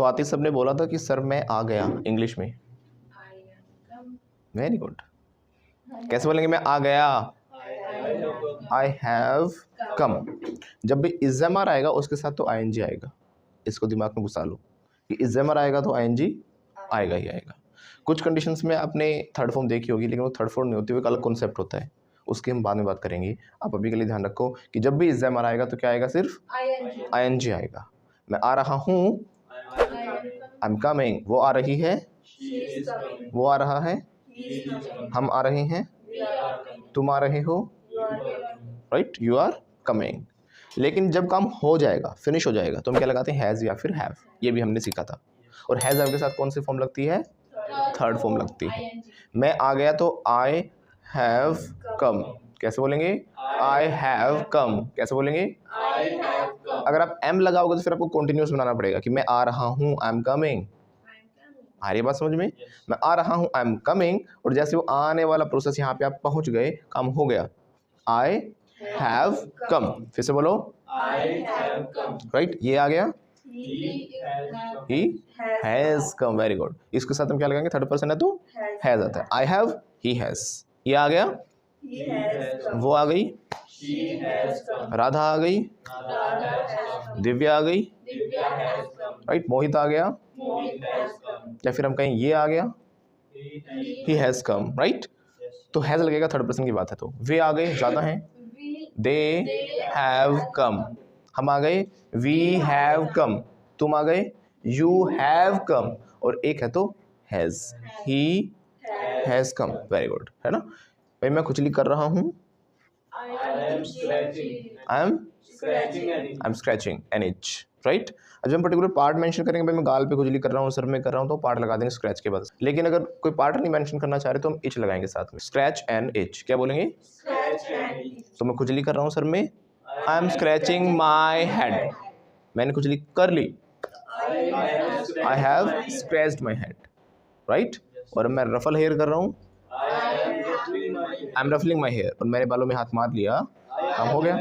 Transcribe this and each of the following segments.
तो आतिश साहब ने बोला था कि सर मैं आ गया, इंग्लिश में। Very good. कैसे बोलेंगे मैं आ गया? I have come. जब भी इज़ेमर आएगा उसके साथ तो आईएनजी आएगा, इसको दिमाग में घुसा लो कि इज़ेमर आएगा तो आईएनजी आएगा ही आएगा। कुछ कंडीशंस में आपने थर्ड फॉर्म देखी होगी, लेकिन वो थर्ड फॉर्म नहीं होती, वो एक अलग कॉन्सेप्ट होता है, उसकी हम बाद में बात करेंगे। आप अभी के लिए ध्यान रखो कि जब भी इज़ेमर आएगा तो क्या आएगा? सिर्फ आईएनजी आएगा। मैं आ रहा हूँ, आई एम कमिंग। वो आ रही है, वो आ रहा है, हम आ रहे हैं, तुम आ रहे हो, राइट, यू आर कमिंग। लेकिन जब काम हो जाएगा, फिनिश हो जाएगा, तो हम क्या लगाते हैं? हैज़ या फिर हैव। ये भी हमने सीखा था। और हैज़ हैव के साथ कौन सी फॉर्म लगती है? थर्ड फॉर्म लगती है। मैं आ गया तो आई हैव कम। कैसे बोलेंगे? I have come. कैसे बोलेंगे? अगर आप एम लगाओगे तो फिर आपको कंटिन्यूअस बनाना पड़ेगा कि मैं आ रहा हूँ, आई एम कमिंग। आ रही बात समझ में? मैं आ रहा हूँ, आई एम कमिंग, और जैसे वो आने वाला प्रोसेस यहाँ पे आप पहुंच गए, काम हो गया, आई हैव कम। फिर से बोलो, राइट, ये आ गया, ही हैज कम। Very good. इसके साथ हम क्या लगाएंगे? थर्ड पर्सन है तो हैज आता है। I have, he has. ये आ गया, वो आ गई, राधा आ गई, दिव्या आ गई, राइट, मोहित आ गया, या फिर हम कहें ये आ गया, ही हैज कम, राइट। तो हैज लगेगा, थर्ड पर्सन की बात है। तो वे आ गए, ज़्यादा हैं, दे हैव कम। हम आ गए, वी हैव कम। तुम आ गए, यू हैव कम। और एक है तो has, he has come. Very good, है ना भाई? मैं खुजली कर रहा हूँ, I am scratching an itch, right. जब हम पर्टिकुलर पार्ट मेंशन करेंगे, भाई मैं गाल पे खुजली कर रहा हूँ, सर में कर रहा हूँ, तो पार्ट लगा देंगे स्क्रैच के बाद। लेकिन अगर कोई पार्ट नहीं मेंशन करना चाह रहे तो हम इच लगाएंगे साथ में, स्क्रैच एंड इच। क्या बोलेंगे? तो मैं खुजली कर रहा हूँ सर में, I am scratching my head. मैंने खुजली कर ली, I have scratched my head, right. और मैं रफल हेयर कर रहा हूँ, I am ruffling my hair. और मैंने बालों में हाथ मार लिया, काम हो गया,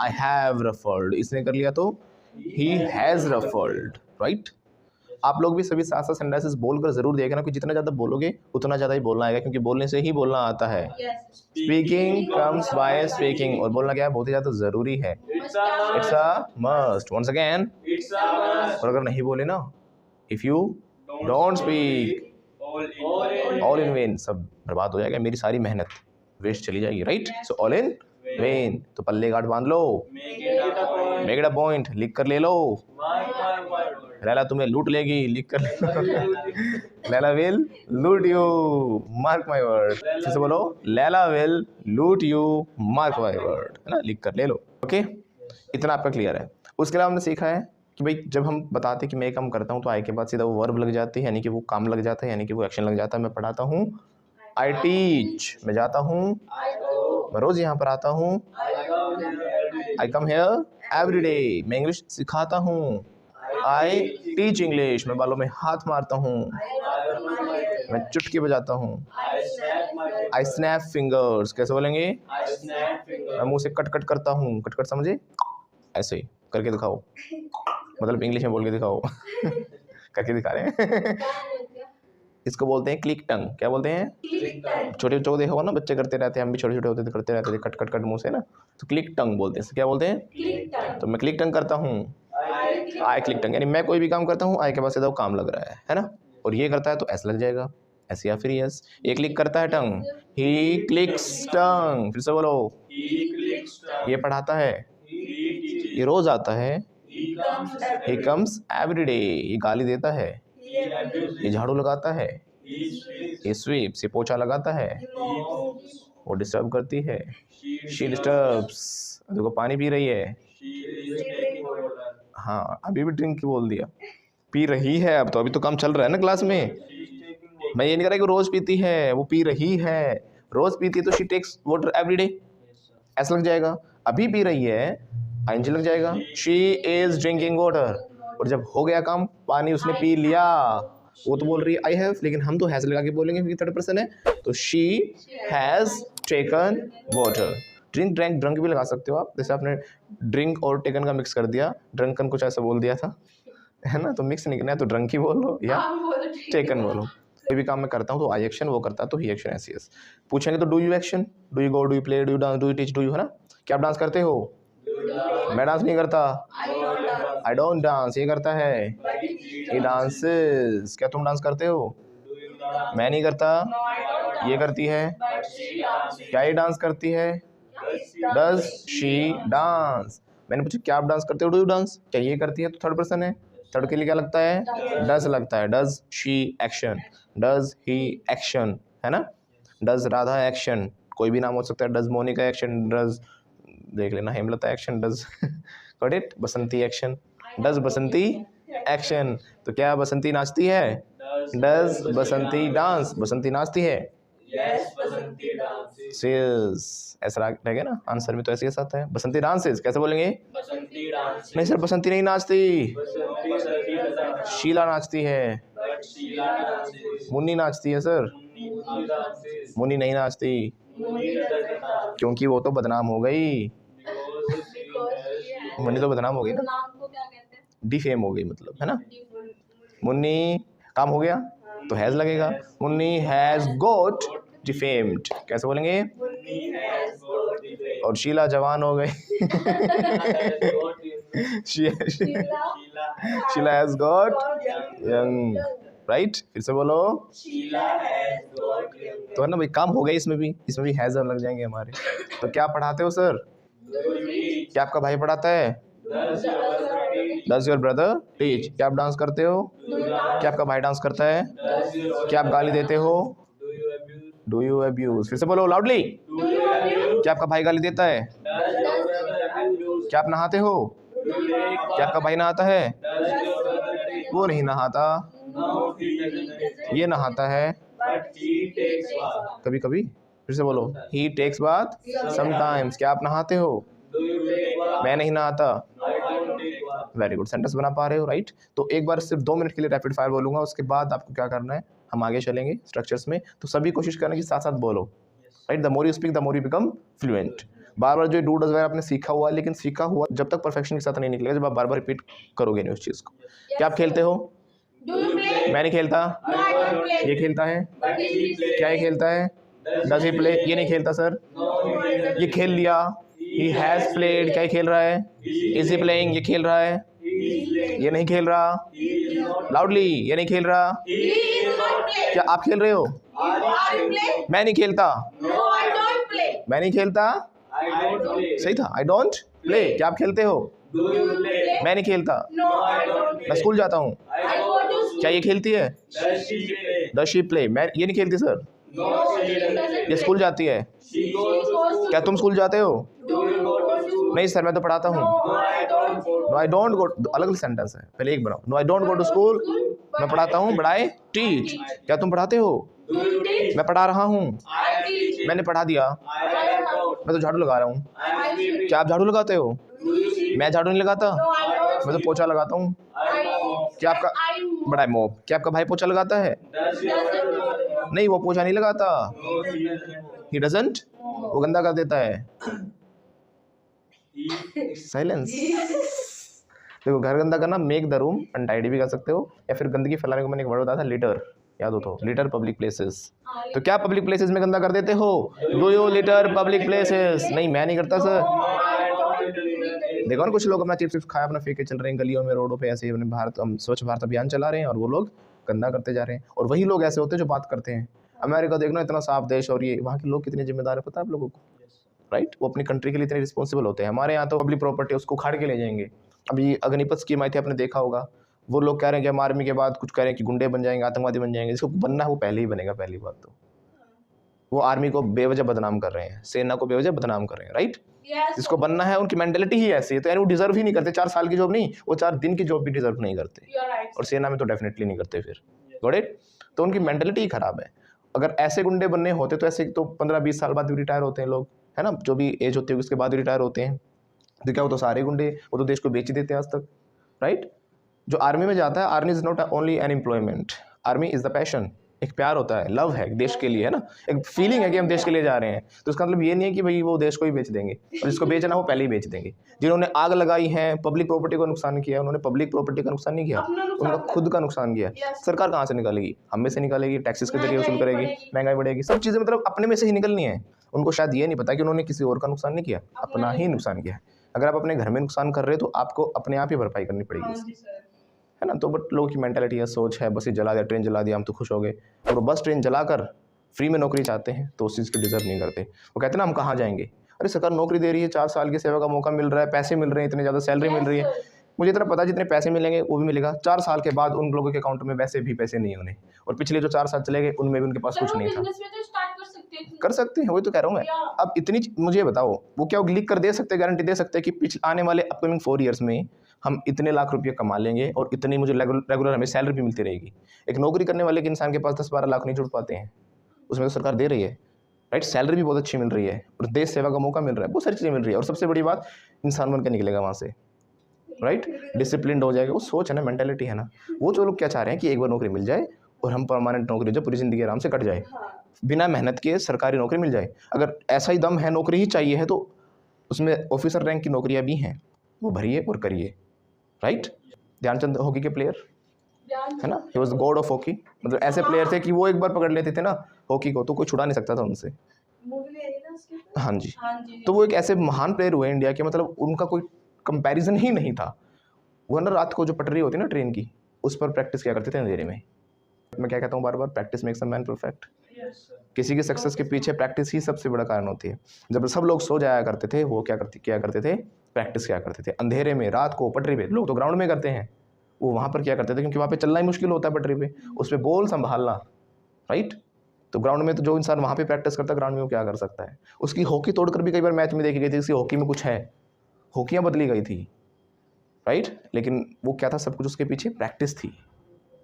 आई हैव रफल्ड। इसने कर लिया तो ही हैज रफल्ड, राइट। आप लोग भी सभी साथ साथ सेंटेंसेस बोलकर जरूर देखना कि जितना ज़्यादा बोलोगे उतना ज़्यादा ही बोलना आएगा, क्योंकि बोलने से ही बोलना आता है। Speaking comes by speaking. और बोलना क्या है? बहुत ही ज़्यादा ज़रूरी है। It's a must. Once again, और अगर नहीं बोले ना, if you don't speak, all in vain, सब बर्बाद हो जाएगा, मेरी सारी मेहनत वेस्ट चली जाएगी, right. So all in when. तो पल्ले गार्ड बांध लो, मेक इट अ पॉइंट, लिख कर ले लो। लैला तुम्हें लूट लेगी, लिख कर ले लो। लैला विल लूट यू, मार्क माय वर्ड। फिर से बोलो, लैला विल लूट यू, मार्क माय वर्ड, है ना, लिख कर ले लो। ओके, इतना आपका क्लियर है। उसके अलावा हमने सीखा है कि भाई जब हम बताते कि मैं काम करता हूँ तो आई के बाद सीधा वो वर्ब लग जाती है, यानी कि वो काम लग जाता है, यानी कि वो एक्शन लग जाता है। मैं पढ़ाता हूँ, आई टीच। मैं जाता हूँ, मैं रोज यहाँ पर आता हूँ, आई कम हेयर एवरी डे। मैं इंग्लिश सिखाता हूँ, आई टीच इंग्लिश। मैं बालों में हाथ मारता हूँ, मैं चुटकी बजाता हूँ, आई स्नैप फिंगर्स। कैसे बोलेंगे? मैं मुंह से कट कट करता हूँ। कट कट समझे? ऐसे करके दिखाओ, मतलब इंग्लिश में बोल के दिखाओ। करके दिखा रहे हैं। इसको बोलते हैं क्लिक टंग। क्या बोलते हैं? छोटे बच्चों को देखा होगा ना, बच्चे करते रहते हैं, हम भी छोटे छोटे होते थे करते रहते थे, कट कट कट मुंह से ना, तो क्लिक टंग बोलते हैं। क्या बोलते हैं? तो मैं क्लिक टंग करता हूँ, आई क्लिक टंग, यानी मैं कोई भी काम करता हूँ, आई के पास सीधा वो काम लग रहा है ना। और ये करता है तो एस लग जाएगा, ऐसे या फिर यस। ये क्लिक करता है टंग, ही क्लिक्स टंग। फिर से बोलो, ये पढ़ाता है, ये रोज आता है, ही कम्स एवरी डे। ये गाली देता है, ये झाड़ू लगाता है, ये स्वीप्स, ये पोछा लगाता है, वो डिस्टर्ब करती है, शी डिस्टर्ब्स। देखो पानी पी रही है, हाँ अभी भी ड्रिंक की बोल दिया, पी रही है। अब तो अभी तो काम चल रहा है ना क्लास में। मैं ये नहीं कह रहा कि रोज पीती है, वो पी रही है। रोज पीती है तो she takes water every day, ऐसा लग जाएगा। अभी पी रही है, आईएनजी लग जाएगा, शी इज ड्रिंकिंग वाटर। और जब हो गया काम, पानी उसने पी लिया, वो तो बोल रही है आई हैव, लेकिन हम तो हैज लगा के बोलेंगे क्योंकि थर्ड पर्सन है, तो she has taken water. Drink drank drunk भी लगा सकते हो आप, जैसे आपने ड्रिंक और टेकन का मिक्स कर दिया, ड्रंकन कुछ ऐसा बोल दिया था, है ना, तो मिक्स नहीं करना है, तो ड्रंकी बोलो या टेकन बोलो। कोई भी काम मैं करता हूँ तो आई एक्शन, वो करता तो ही एक्शन ऐसी है। पूछेंगे तो do you action, do you go, do you play, do you dance, do you teach, do you, है ना। क्या आप डांस करते हो? मैं डांस नहीं करता, आई डोंट डांस। ये करता है, ये डांसेस। क्या तुम डांस करते हो? मैं नहीं करता, ये करती है। क्या ये डांस करती है? Does she dance. मैंने पूछा क्या आप डांस करते हो, डू यू डांस। क्या ये करती है, तो थर्ड पर्सन है, थर्ड के लिए क्या लगता है? डज लगता है। Does she action, does he action, है ना। डज राधा एक्शन, कोई भी नाम हो सकता है। डज मोनिका एक्शन, डज देख लेना Hemlata action, does got it. Basanti action, does Basanti action. तो क्या बसंती नाचती है? डज बसंती डांस, बसंती नाचती है। डांसेस ऐसा रहेगा ना आंसर में, तो ऐसे आता है बसंती डांसेस। कैसे बोलेंगे? नहीं सर, बसंती नहीं नाचती, शीला नाचती है। मुन्नी नाचती है सर, मुन्नी नहीं नाचती, क्योंकि वो तो बदनाम हो गई। मुन्नी तो बदनाम हो गई ना, डिफेम हो गई मतलब, है ना। मुन्नी काम हो गया तो हैज लगेगा। Munni has got defamed. कैसे बोलेंगे? और शीला जवान हो गई। Sheela has got young, right. फिर से बोलो, तो है ना भाई, काम हो गया। इसमें भी हैज लग जाएंगे हमारे। तो क्या पढ़ाते हो सर? क्या आपका भाई पढ़ाता है? Does your brother teach. क्या आप डांस करते हो? क्या आपका भाई डांस करता है? क्या आप गाली देते हो? Do you abuse. फिर से बोलो लाउडली, क्या आपका भाई गाली देता है? क्या आप नहाते हो? क्या आपका भाई नहाता है? वो नहीं नहाता, ये नहाता है कभी कभी। फिर से बोलो, ही टेक्स बाथ समटाइम्स। क्या आप नहाते हो? मैं नहीं नहाता। वेरी गुड, सेंटेंस बना पा रहे हो, राइट। तो एक बार सिर्फ 2 मिनट के लिए रैपिड फायर बोलूंगा, उसके बाद आपको क्या करना है, हम आगे चलेंगे स्ट्रक्चर्स में। तो सभी कोशिश करना कि साथ साथ बोलो, right. The more you speak the more you become fluent. बार बार जो डू डज वगैरह आपने सीखा हुआ है, लेकिन सीखा हुआ जब तक परफेक्शन के साथ नहीं निकलेगा, जब आप बार बार रिपीट करोगे नहीं उस चीज़ को। क्या आप खेलते हो? मैं नहीं खेलता। ये खेलता है। क्या ये खेलता है? Does he play. ये नहीं खेलता सर, ये खेल लिया। He has played. क्या ये खेल रहा है? Is he playing. ये खेल रहा है। ये नहीं खेल रहा, लाउडली। ये नहीं खेल रहा। क्या आप खेल रहे हो? मैं नहीं खेलता, मैं नहीं खेलता, सही था, आई डोंट प्ले। क्या आप खेलते हो? मैं नहीं खेलता, मैं स्कूल जाता हूँ। क्या ये खेलती है? Does she play. मैं ये नहीं खेलती सर, ये स्कूल जाती है। क्या तुम स्कूल जाते हो? नहीं सर, मैं तो पढ़ाता हूँ। नो आई डोंट गो, अलग अलग सेंटेंस है, पहले एक बनाओ। No I don't go to school, मैं पढ़ाता हूँ, बट आई टीच। क्या तुम पढ़ाते हो? मैं पढ़ा रहा हूँ। मैंने पढ़ा दिया, मैं तो झाड़ू लगा रहा हूँ। क्या आप झाड़ू लगाते हो? मैं झाड़ू नहीं लगाता, मैं तो पोछा लगाता हूँ। क्या आपका बड़ा है मोब, क्या आपका भाई पोछा लगाता है? नहीं, वो पोछा नहीं लगाता, ही डजंट, वो गंदा कर देता है। साइलेंस। देखो, घर गंदा करना मेक द रूम अनटाइडी भी कर सकते हो, या फिर गंदगी फैलाने को मैंने एक वर्ड बताया था लिटर, याद हो तो, लिटर पब्लिक प्लेसेस। तो क्या पब्लिक प्लेसेस में गंदा कर देते हो? Do you litre public places? नहीं, मैं नहीं करता सर। देखो ना, कुछ लोग अपना चिप्स खाया अपना फेंक के चल रहे हैं गलियों में, रोडों पे, ऐसे अपने भारत स्वच्छ भारत अभियान चला रहे हैं, और वो लोग गंदा करते जा रहे हैं। और वही लोग ऐसे होते हैं जो बात करते हैं, अमेरिका देखना इतना साफ देश, और ये वहाँ के लोग कितने जिम्मेदार है पता है आप लोगों को, राइट। वो अपनी कंट्री के लिए इतने रिस्पॉन्सिबल होते हैं। हमारे यहाँ तो पब्लिक प्रॉपर्टी उसको उखाड़ के ले जाएंगे। अभी अग्निपथ स्कीम आई थी, आपने देखा होगा, वो लोग कह रहे हैं कि हम आर्मी के बाद कुछ कह रहे हैं कि गुंडे बन जाएंगे, आतंकवादी बन जाएंगे। जिसको बनना है वो पहले ही बनेगा। पहली बात तो वो आर्मी को बेवजह बदनाम कर रहे हैं, सेना को बेवजह बदनाम कर रहे हैं, राइट। जिसको बनना है उनकी मेंटेलिटी ही ऐसी है, तो यानी वो डिजर्व ही नहीं करते। 4 साल की जॉब नहीं, वो 4 दिन की जॉब भी डिजर्व नहीं करते, और सेना में तो डेफिनेटली नहीं करते फिर, गॉट इट। तो उनकी मेंटेलिटी ही खराब है। अगर ऐसे गुंडे बनने होते तो ऐसे तो 15-20 साल बाद भी रिटायर होते हैं लोग, है ना, जो भी एज होती है उसके बाद रिटायर होते हैं। तो क्या वो तो सारे गुंडे, वो तो देश को बेच ही देते हैं आज तक, राइट। जो आर्मी में जाता है, army is not only an employment, army is the passion, एक प्यार होता है, लव है देश के लिए, है ना, एक फीलिंग है कि हम देश के लिए जा रहे हैं। तो इसका मतलब ये नहीं है कि भाई वो देश को ही बेच देंगे, और जिसको बेचना वो पहले ही बेच देंगे। जिन्होंने आग लगाई है, पब्लिक प्रॉपर्टी को नुकसान किया, उन्होंने पब्लिक प्रॉपर्टी का नुकसान नहीं किया, उनका खुद का नुकसान किया। सरकार कहाँ से निकालेगी? हम में से निकालेगी, टैक्सेस के जरिए वसूल करेगी, महंगाई बढ़ेगी, सब चीज़ें मतलब अपने में से ही निकलनी है। उनको शायद ये नहीं पता कि उन्होंने किसी और का नुकसान नहीं किया, अपना ही नुकसान किया है। अगर आप अपने घर में नुकसान कर रहे हो तो आपको अपने आप ही भरपाई करनी पड़ेगी इसकी, है ना। तो बट लोगों की मेंटालिटी है, सोच है, बस ये जला दिया, ट्रेन जला दिया, हम तो खुश हो गए। और वो बस ट्रेन जलाकर फ्री में नौकरी चाहते हैं तो उस चीज़ को डिजर्व नहीं करते। वो कहते हैं ना हम कहाँ जाएंगे, अरे सरकार नौकरी दे रही है, 4 साल की सेवा का मौका मिल रहा है, पैसे मिल रहे हैं, इतने ज़्यादा सैलरी मिल रही है। मुझे इतना पता है जितने पैसे मिलेंगे वो भी मिलेगा, 4 साल के बाद उन लोगों के अकाउंट में वैसे भी पैसे नहीं होने, और पिछले जो 4 साल चले गए उनमें भी उनके पास कुछ नहीं था। कर सकते हैं, वही तो कह रहा हूँ मैं। अब इतनी मुझे बताओ, वो क्या लिख कर दे सकते, गारंटी दे सकते हैं कि पिछले आने वाले अपकमिंग 4 ईयर्स में हम इतने लाख रुपये कमा लेंगे और इतनी मुझे रेगुलर हमें सैलरी भी मिलती रहेगी? एक नौकरी करने वाले के इंसान के पास 10-12 लाख नहीं जुड़ पाते हैं, उसमें तो सरकार दे रही है, राइट। सैलरी भी बहुत अच्छी मिल रही है और देश सेवा का मौका मिल रहा है, बहुत सारी चीज़ें मिल रही है। और सबसे बड़ी बात, इंसान बन के निकलेगा वहाँ से, राइट, डिसिप्लिन हो जाएगा। वो सोच है ना, मेंटालिटी है ना। वो जो लोग क्या चाह रहे हैं कि एक बार नौकरी मिल जाए और हम परमानेंट नौकरी जो पूरी ज़िंदगी आराम से कट जाए, बिना मेहनत के सरकारी नौकरी मिल जाए। अगर ऐसा ही दम है, नौकरी ही चाहिए है, तो उसमें ऑफिसर रैंक की नौकरियां भी हैं, वो भरिए और करिए, राइट। ध्यानचंद हॉकी के प्लेयर है ना, he was God of hockey. मतलब ऐसे प्लेयर थे कि वो एक बार पकड़ लेते थे ना हॉकी को तो कोई छुड़ा नहीं सकता था उनसे। हाँ जी, तो वो एक ऐसे महान प्लेयर हुए इंडिया के, मतलब उनका कोई कंपैरिजन ही नहीं था। वो ना रात को जो पटरी होती है ना ट्रेन की, उस पर प्रैक्टिस किया करते थे अंधेरे में। मैं क्या कहता हूँ बार बार, practice makes a man perfect. किसी के सक्सेस के पीछे प्रैक्टिस ही सबसे बड़ा कारण होती है। जब सब लोग सो जाया करते थे, वो क्या करते थे, प्रैक्टिस किया करते थे अंधेरे में, रात को पटरी पे। लोग तो ग्राउंड में करते हैं, वो वहाँ पर क्या करते थे, क्योंकि वहाँ पे चलना ही मुश्किल होता है पटरी पे, उस पर बॉल संभालना, राइट। तो ग्राउंड में तो जो इंसान वहाँ पे प्रैक्टिस करता है, ग्राउंड में वो क्या कर सकता है। उसकी हॉकी तोड़कर भी कई बार मैच में देखी गई थी, इसकी हॉकी में कुछ है, हॉकियाँ बदली गई थी, राइट। लेकिन वो क्या था, सब कुछ उसके पीछे प्रैक्टिस थी,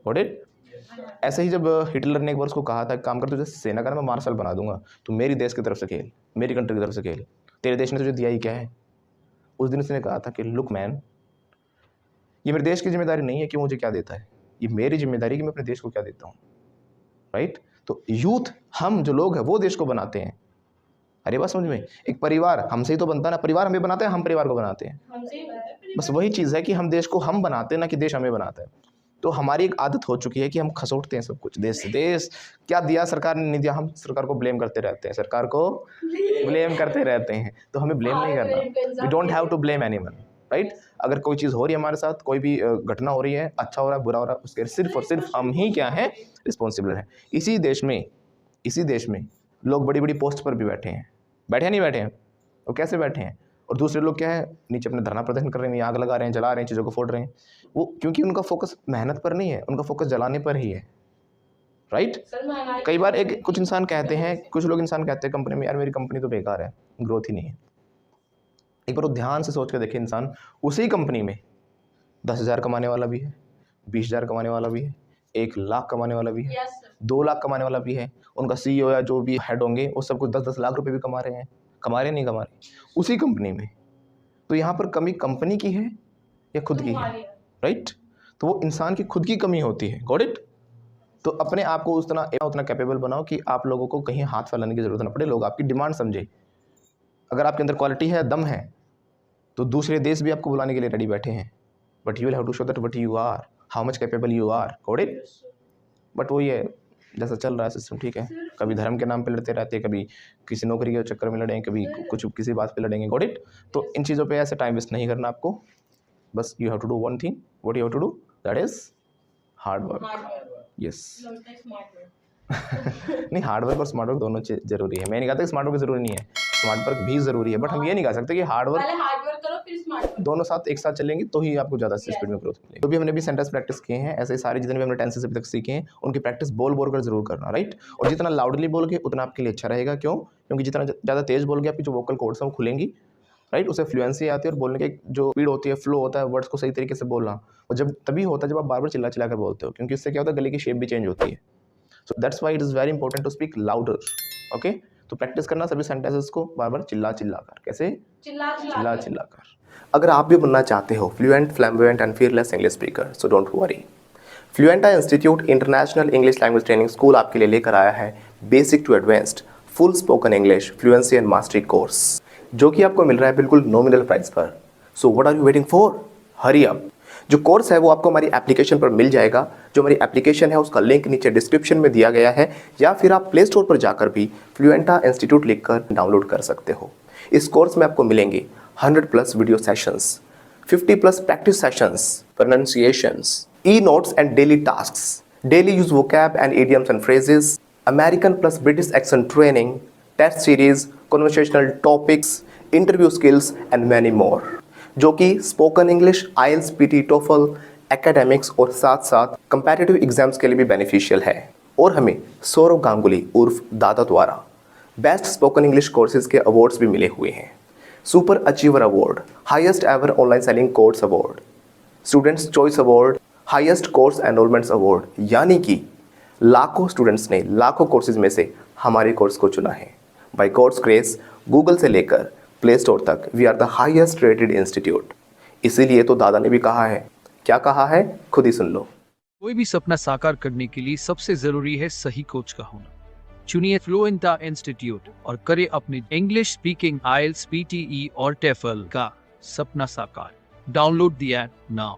गॉट इट। ऐसे ही जब हिटलर ने एक बार उसको कहा था, काम कर तुझे सेना का मैं मार्शल बना दूंगा, तो मेरी देश की तरफ से खेल, मेरी कंट्री की तरफ से खेल, तेरे देश ने तुझे दिया ही क्या है। उस दिन उसने कहा था कि लुक मैन, ये मेरे देश की जिम्मेदारी नहीं है कि मुझे क्या देता है, ये मेरी जिम्मेदारी कि मैं अपने देश को क्या देता हूँ, राइट। तो यूथ, हम जो लोग हैं वो देश को बनाते हैं। अरे बात समझ में, एक परिवार हमसे ही तो बनता है ना, परिवार हमें बनाता है, हम परिवार को बनाते हैं। बस वही चीज़ है कि हम देश को हम बनाते हैं ना कि देश हमें बनाता है। तो हमारी एक आदत हो चुकी है कि हम खसोटते हैं सब कुछ, देश से, देश क्या दिया सरकार ने, नहीं दिया, हम सरकार को ब्लेम करते रहते हैं, सरकार को ब्लेम करते रहते हैं। तो हमें ब्लेम नहीं करना, we don't have to blame anyone, right. अगर कोई चीज़ हो रही है हमारे साथ, कोई भी घटना हो रही है, अच्छा हो रहा है, बुरा हो रहा है, उसके सिर्फ और सिर्फ हम ही क्या है, रिस्पॉन्सिबल है। इसी देश में लोग बड़ी बड़ी पोस्ट पर भी बैठे हैं, नहीं बैठे हैं, वो कैसे बैठे हैं। और दूसरे लोग क्या है, नीचे अपने धरना प्रदर्शन कर रहे हैं, आग लगा रहे हैं, जला रहे हैं, चीज़ों को फोड़ रहे हैं। वो क्योंकि उनका फोकस मेहनत पर नहीं है, उनका फोकस जलाने पर ही है, राइट। कई बार कुछ इंसान कहते हैं, कुछ लोग इंसान कहते हैं कंपनी में, यार मेरी कंपनी तो बेकार है, ग्रोथ ही नहीं है। एक बार वो ध्यान से सोच के देखे, इंसान उसी कंपनी में 10,000 कमाने वाला भी है, 20,000 कमाने वाला भी है, 1 लाख कमाने वाला भी है, 2 लाख कमाने वाला भी है। उनका CEO या जो भी हेड होंगे वो सब कुछ 10-10 लाख रुपए भी कमा रहे हैं, नहीं कमा रहे उसी कंपनी में। तो यहाँ पर कमी कंपनी की है या खुद की है, राइट। तो वो इंसान की खुद की कमी होती है, गॉट इट। तो अपने आप को उतना कैपेबल बनाओ कि आप लोगों को कहीं हाथ फैलाने की जरूरत ना पड़े, लोग आपकी डिमांड समझे। अगर आपके अंदर क्वालिटी है, दम है, तो दूसरे देश भी आपको बुलाने के लिए रेडी बैठे हैं, but you will have to show that what you are, how much capable you are, got it. But वो ये जैसा चल रहा है सिस्टम, ठीक है, कभी धर्म के नाम पे लड़ते रहते हैं, कभी किसी नौकरी के चक्कर में लड़ेंगे, कभी कुछ किसी बात पे लड़ेंगे, गॉट इट। तो इन चीज़ों पे ऐसे टाइम वेस्ट नहीं करना आपको, बस you have to do one thing, what you have to do, that is hard work, yes. नहीं, हार्ड वर्क और स्मार्ट वर्क दोनों जरूरी है। मैं नहीं कहता कि स्मार्ट वर्क जरूरी नहीं है, स्मार्ट वर्क भी जरूरी है, बट हम ये नहीं कह सकते कि हार्ड वर्क दोनों साथ एक साथ चलेंगे तो ही आपको ज़्यादा स्पीड में ग्रोथ मिलेगी। तो भी हमने भी सेंटेंस प्रैक्टिस किए हैं, ऐसे सारे जितने भी हमने टेंसेस अभी तक सीखे हैं उनकी प्रैक्टिस बोल कर जरूर करना, राइट। और जितना लाउडली बोलोगे उतना आपके लिए अच्छा रहेगा, क्यों, क्योंकि जितना ज़्यादा तेज बोलोगे आपकी जो वोकल कॉर्ड्स हैं वो खुलेंगी, राइट। उससे फ्लुएंसी आती है और बोलने की जो स्पीड होती है, फ्लो होता है, वर्ड्स को सही तरीके से बोलना, और जब तभी होता है जब आप बार बार चिल्ला कर बोलते हो, क्योंकि इससे क्या होता है, गले की शेप भी चेंज होती है। So that's why it is very important to speak louder, okay. तो प्रैक्टिस करना सभी सेंटेंसेस को बार बार चिल्ला कर, कैसे चिल्ला कर। अगर आप भी बनना चाहते हो fluent, flamboyant and fearless English speaker, so don't worry, Fluenta institute international English language training school आपके लिए लेकर आया है basic to advanced full spoken English fluency and mastery course, जो कि आपको मिल रहा है बिल्कुल नॉमिनल प्राइस पर। So what are you waiting for, hurry up. जो कोर्स है वो आपको हमारी एप्लीकेशन पर मिल जाएगा। जो हमारी एप्लीकेशन है उसका लिंक नीचे डिस्क्रिप्शन में दिया गया है, या फिर आप प्ले स्टोर पर जाकर भी फ्लुएंटा इंस्टीट्यूट लिखकर डाउनलोड कर सकते हो। इस कोर्स में आपको मिलेंगे 100+ video sessions, 50+ practice sessions, pronunciations, e notes and daily tasks, daily use vocab and idioms and phrases, American plus British accent training, test series, conversational topics, interview skills and many more, जो कि spoken English, IELTS, PT, TOEFL, academics और साथ साथ comparative exams के लिए भी beneficial है। और हमें सौरव गांगुली उर्फ दादा द्वारा बेस्ट स्पोकन इंग्लिश कोर्सेज के अवार्ड्स भी मिले हुए हैं। Super achiever award, highest ever online selling course award, students choice award, highest course enrolments award, यानी कि लाखों स्टूडेंट्स ने लाखों कोर्सेज में से हमारे कोर्स को चुना है। बाय गॉड्स ग्रेस, गूगल से लेकर प्ले स्टोर तक we are the highest rated institute. इसीलिए तो दादा ने भी कहा है, क्या कहा है खुद ही सुन लो। कोई भी सपना साकार करने के लिए सबसे जरूरी है सही कोच का होना। चुनिए फ्लुएंटा इंस्टीट्यूट और करें अपने इंग्लिश स्पीकिंग, IELTS, PTE और TOEFL का सपना साकार। Download the app now.